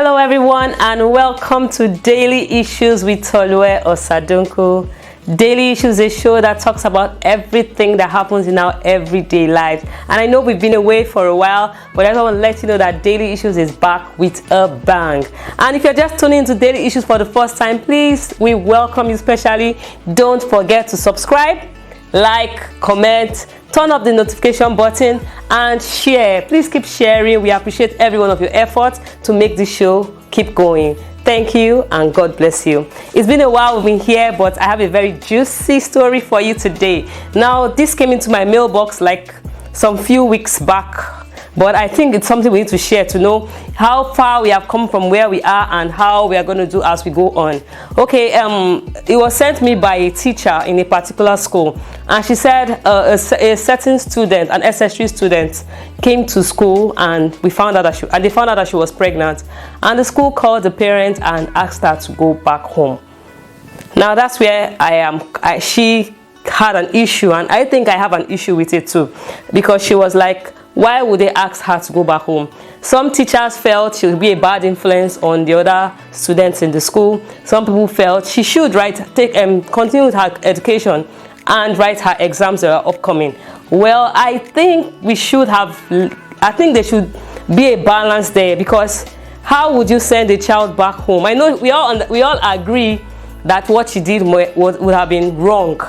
Hello everyone and welcome to Daily Issues with Tolue Osadunku. Daily Issues is a show that talks about everything that happens in our everyday lives. And I know we've been away for a while, but I just want to let you know that Daily Issues is back with a bang. And if you're just tuning into Daily Issues for the first time, please, we welcome you specially. Don't forget to subscribe, like, comment, turn up the notification button and share. Please keep sharing. We appreciate every one of your efforts to make this show keep going. Thank you and God bless you. It's been a while we've been here, but I have a very juicy story for you today. Now, this came into my mailbox like some few weeks back, but I think it's something we need to share to know how far we have come from where we are and how we are going to do as we go on. Okay, it was sent me by a teacher in a particular school, and she said a certain student, an SS3 student, came to school and they found out that she was pregnant, and the school called the parent and asked her to go back home. Now that's where she had an issue, and I think I have an issue with it too, because she was like, why would they ask her to go back home? Some teachers felt she would be a bad influence on the other students in the school. Some people felt she should continue with her education and write her exams that are upcoming. Well, I think there should be a balance there, because how would you send a child back home? I know we all agree that what she did would have been wrong,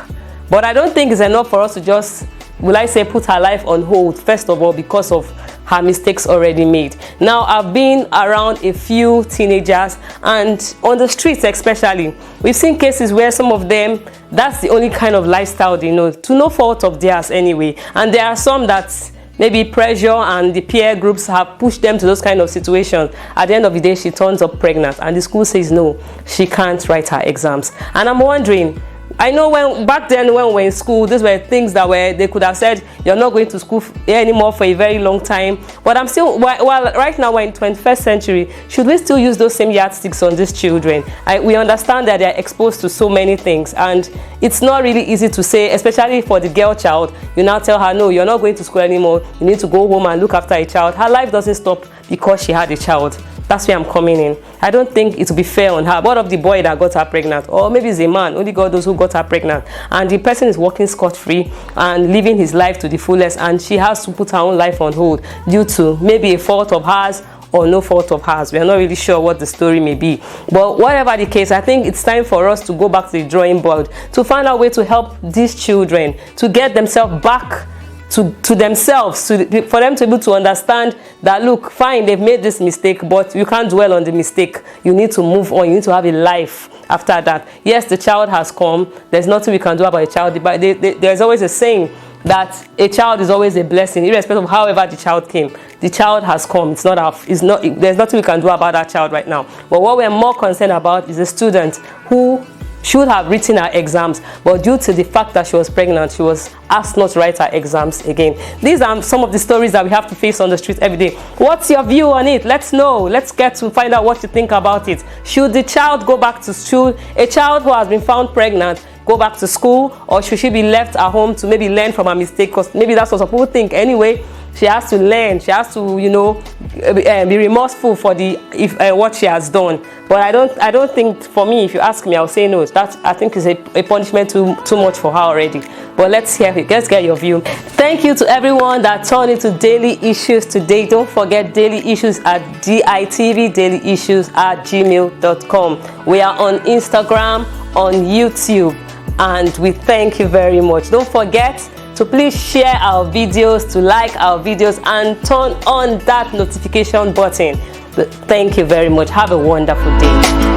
but I don't think it's enough for us to just, put her life on hold, first of all, because of her mistakes already made. Now, I've been around a few teenagers, and on the streets especially, we've seen cases where some of them, that's the only kind of lifestyle they know, to no fault of theirs anyway. And there are some that maybe pressure and the peer groups have pushed them to those kind of situations. At the end of the day, she turns up pregnant, and the school says no, she can't write her exams. And I'm wondering, I know back then when we were in school, these were things that they could have said, you're not going to school anymore for a very long time. But I'm still, right now we're in 21st century, should we still use those same yardsticks on these children? We understand that they're exposed to so many things, and it's not really easy to say, especially for the girl child. You now tell her, no, you're not going to school anymore, you need to go home and look after a child. Her life doesn't stop because she had a child. That's where I'm coming in. I don't think it would be fair on her. What of the boy that got her pregnant? Or maybe it's a man, only God knows who got her pregnant. And the person is working scot-free and living his life to the fullest, and she has to put her own life on hold due to maybe a fault of hers or no fault of hers. We are not really sure what the story may be. But whatever the case, I think it's time for us to go back to the drawing board to find a way to help these children to get themselves back to themselves, for them to be able to understand that, look, fine, they've made this mistake, but you can't dwell on the mistake. You need to move on. You need to have a life after that. Yes, the child has come. There's nothing we can do about a child. But there's always a saying that a child is always a blessing, irrespective of however the child came. The child has come. There's nothing we can do about that child right now. But what we're more concerned about is a student who should have written her exams, but due to the fact that she was pregnant, she was asked not to write her exams again. These are some of the stories that we have to face on the street every day. What's your view on it? Let's know. Let's get to find out what you think about it. Should the child go back to school? A child who has been found pregnant go back to school, or should she be left at home to maybe learn from her mistake? Because maybe that's what some people think anyway. She has to learn. She has to, be remorseful for what she has done. But I don't think, for me, if you ask me, I'll say no. That, I think, is a punishment too much for her already. But let's get your view. Thank you to everyone that turned into Daily Issues today. Don't forget Daily Issues at DITV, dailyissues@gmail.com. We are on Instagram, on YouTube, and we thank you very much. Don't forget to please share our videos, to like our videos, and turn on that notification button. Thank you very much. Have a wonderful day.